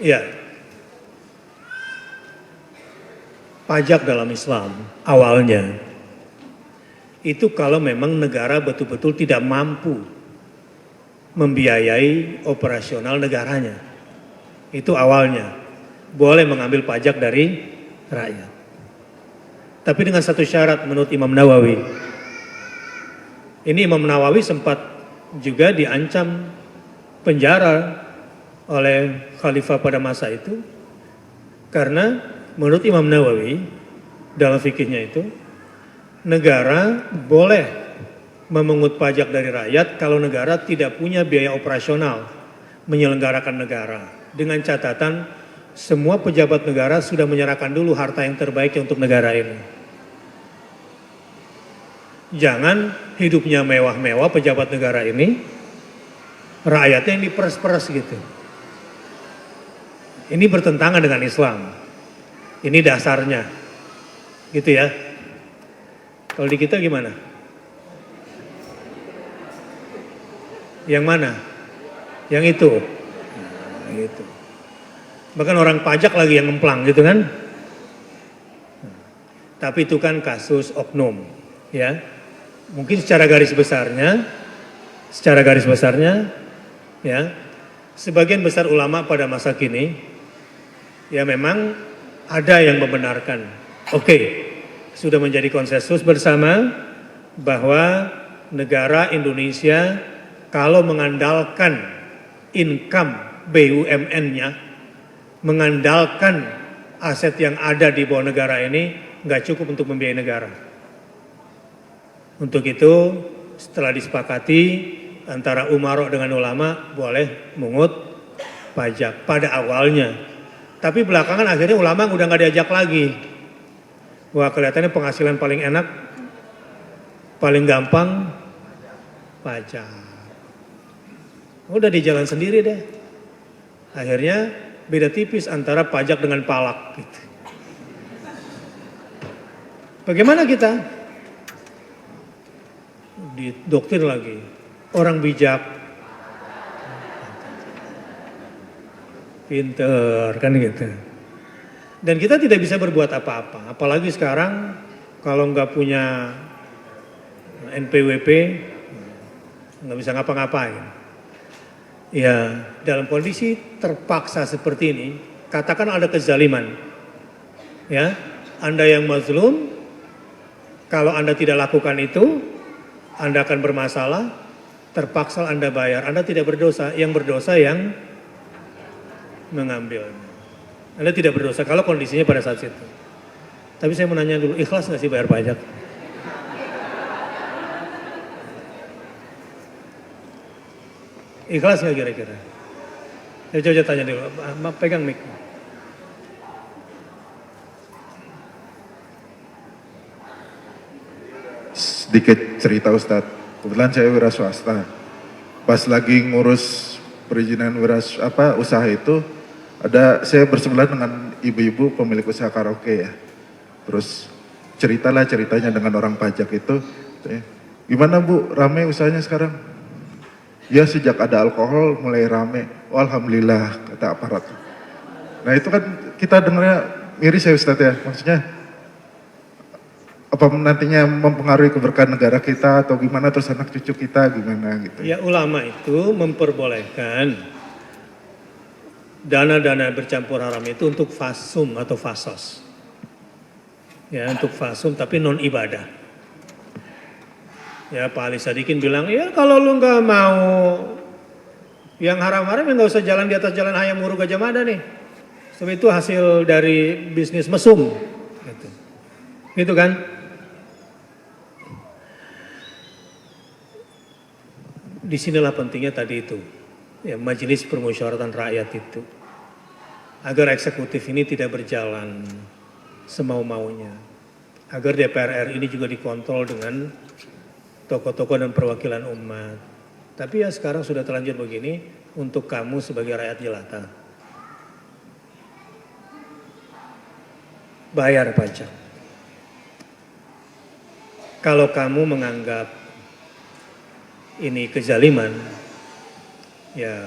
Ya, pajak dalam Islam awalnya itu kalau memang negara betul-betul tidak mampu membiayai operasional negaranya. Itu awalnya. Boleh mengambil pajak dari rakyat. Tapi dengan satu syarat menurut Imam Nawawi. Ini Imam Nawawi sempat juga diancam penjara oleh khalifah pada masa itu. Karena menurut Imam Nawawi dalam fikihnya itu, negara boleh memungut pajak dari rakyat kalau negara tidak punya biaya operasional menyelenggarakan negara. Dengan catatan semua pejabat negara sudah menyerahkan dulu harta yang terbaik untuk negara ini. Jangan hidupnya mewah-mewah pejabat negara ini, rakyatnya yang diperes-peres gitu. Ini bertentangan dengan Islam. Ini dasarnya. Gitu ya. Kalau di kita gimana? Yang mana? Yang itu. Nah, gitu. Bahkan orang pajak lagi yang ngemplang gitu kan. Tapi itu kan kasus oknum, ya. Mungkin secara garis besarnya, ya, sebagian besar ulama pada masa kini, ya memang ada yang membenarkan. Oke, sudah menjadi konsensus bersama bahwa negara Indonesia kalau mengandalkan income BUMN-nya, mengandalkan aset yang ada di bawah negara ini, nggak cukup untuk membiayai negara. Untuk itu, setelah disepakati antara umarok dengan ulama, boleh mungut pajak pada awalnya. Tapi belakangan akhirnya ulama udah nggak diajak lagi. Wah, kelihatannya penghasilan paling enak, paling gampang, pajak. Udah di jalan sendiri deh. Akhirnya beda tipis antara pajak dengan palak gitu. Bagaimana kita? Didoktrin lagi. Orang bijak, pinter kan gitu. Dan kita tidak bisa berbuat apa-apa. Apalagi sekarang kalau nggak punya NPWP, nggak bisa ngapa-ngapain. Ya, dalam kondisi terpaksa seperti ini, katakan ada kezaliman. Ya, Anda yang mazlum, kalau Anda tidak lakukan itu, Anda akan bermasalah, terpaksa Anda bayar. Anda tidak berdosa, yang berdosa yang mengambil. Anda tidak berdosa kalau kondisinya pada saat itu. Tapi saya mau nanya dulu, ikhlas nggak sih bayar pajak? Ikhlas nggak kira-kira? Coba tanya dulu, pegang mic. Sedikit cerita Ustadz, kebetulan saya wira swasta. Pas lagi ngurus perizinan usaha itu, saya bersebelahan dengan ibu-ibu pemilik usaha karaoke ya. Terus ceritanya dengan orang pajak itu, gimana Bu, rame usahanya sekarang? Ya sejak ada alkohol mulai rame. Oh, alhamdulillah, kata aparat. Nah itu kan kita dengarnya miris ya Ustadz ya, maksudnya apa nantinya mempengaruhi keberkahan negara kita atau gimana, terus anak cucu kita gimana gitu. Ya, ulama itu memperbolehkan dana-dana bercampur haram itu untuk fasum atau fasos. Ya, untuk fasum tapi non ibadah. Ya, Pak Ali Sadikin bilang, ya kalau lu nggak mau yang haram-haram ya nggak usah jalan di atas jalan Hayam Wuruk Gajah Mada nih. Sebab itu hasil dari bisnis mesum. Gitu kan? Disinilah pentingnya tadi itu, ya, majelis permusyawaratan rakyat itu, agar eksekutif ini tidak berjalan semau-maunya, agar DPR RI ini juga dikontrol dengan tokoh-tokoh dan perwakilan umat. Tapi ya sekarang sudah terlanjur begini, untuk kamu sebagai rakyat jelata, bayar pajak. Kalau kamu menganggap ini kezaliman, ya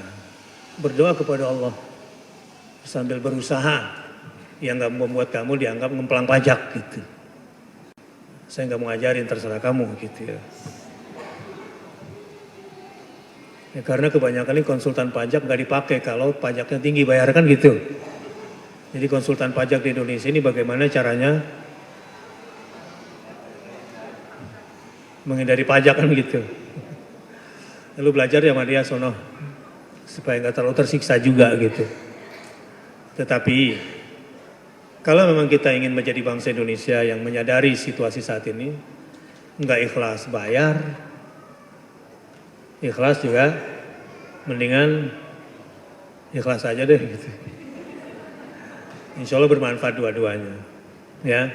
berdoa kepada Allah sambil berusaha yang nggak membuat kamu dianggap ngemplang pajak gitu. Saya nggak mau ngajarin, terserah kamu gitu ya. Ya karena kebanyakan ini konsultan pajak nggak dipakai kalau pajaknya tinggi bayar kan gitu. Jadi konsultan pajak di Indonesia ini bagaimana caranya menghindari pajak kan gitu. Lalu belajar ya sama dia sono supaya nggak terlalu tersiksa juga gitu. Tetapi kalau memang kita ingin menjadi bangsa Indonesia yang menyadari situasi saat ini, nggak ikhlas bayar, ikhlas juga, mendingan ikhlas aja deh gitu. Insya Allah bermanfaat dua-duanya, ya.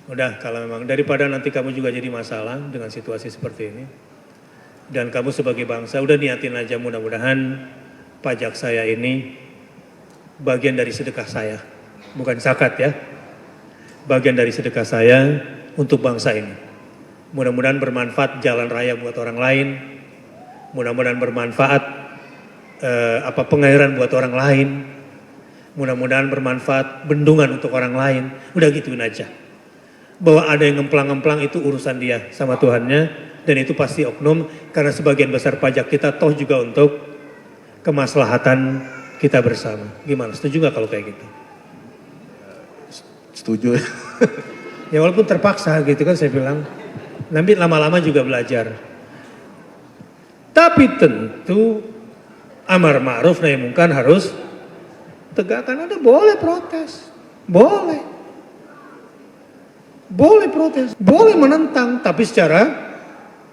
Udah kalau memang daripada nanti kamu juga jadi masalah dengan situasi seperti ini, dan kamu sebagai bangsa udah niatin aja mudah-mudahan pajak saya ini bagian dari sedekah saya. Bukan zakat ya, bagian dari sedekah saya untuk bangsa ini. Mudah-mudahan bermanfaat jalan raya buat orang lain, mudah-mudahan bermanfaat pengairan buat orang lain, mudah-mudahan bermanfaat bendungan untuk orang lain. Udah gituin aja. Bahwa ada yang ngemplang-ngemplang itu urusan dia sama Tuhannya, dan itu pasti oknum karena sebagian besar pajak kita toh juga untuk kemaslahatan kita bersama. Gimana? Setuju nggak kalau kayak gitu? Setuju. Ya walaupun terpaksa gitu kan saya bilang, nanti lama-lama juga belajar. Tapi tentu amar ma'ruf nahi mungkar harus tegakkan. Ada boleh protes, boleh protes, boleh menentang, tapi secara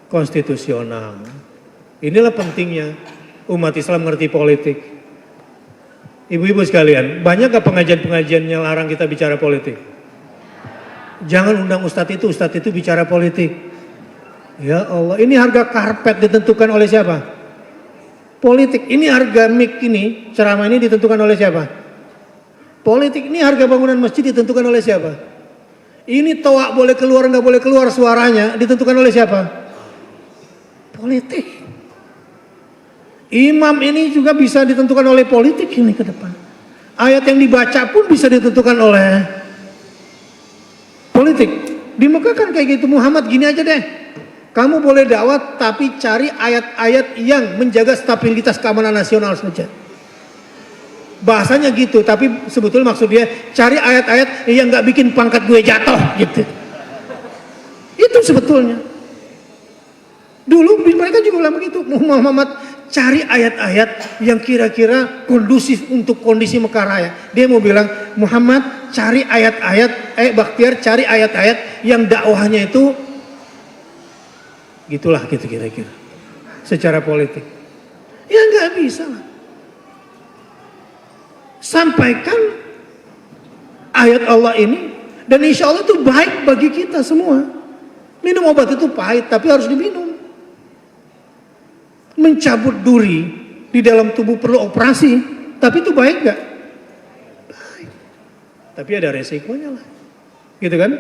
konstitusional. Inilah pentingnya umat Islam ngerti politik. Ibu-ibu sekalian, banyak gak pengajian-pengajian yang larang kita bicara politik? Jangan undang ustadz itu bicara politik. Ya Allah, ini harga karpet ditentukan oleh siapa? Politik. Ini harga mic ini, ceramah ini ditentukan oleh siapa? Politik. Ini harga bangunan masjid ditentukan oleh siapa? Ini toa boleh keluar nggak boleh keluar suaranya ditentukan oleh siapa? Politik. Imam ini juga bisa ditentukan oleh politik ini ke depan. Ayat yang dibaca pun bisa ditentukan oleh politik. Di Mekah kan kayak gitu. Muhammad gini aja deh. Kamu boleh dakwah tapi cari ayat-ayat yang menjaga stabilitas keamanan nasional saja. Bahasanya gitu, tapi sebetulnya maksud dia cari ayat-ayat yang nggak bikin pangkat gue jatuh gitu. Itu sebetulnya. Dulu mereka juga bilang begitu. Muhammad cari ayat-ayat yang kira-kira kondusif untuk kondisi Mekah Raya. Dia mau bilang, Muhammad cari ayat-ayat, Bakhtiar cari ayat-ayat yang dakwahnya itu gitulah gitu kira-kira. Secara politik. Ya nggak bisa lah. Sampaikan ayat Allah ini dan insya Allah itu baik bagi kita semua. Minum obat itu pahit tapi harus diminum. Mencabut duri di dalam tubuh perlu operasi, tapi itu baik gak? Baik. Tapi ada resikonya lah. Gitu kan?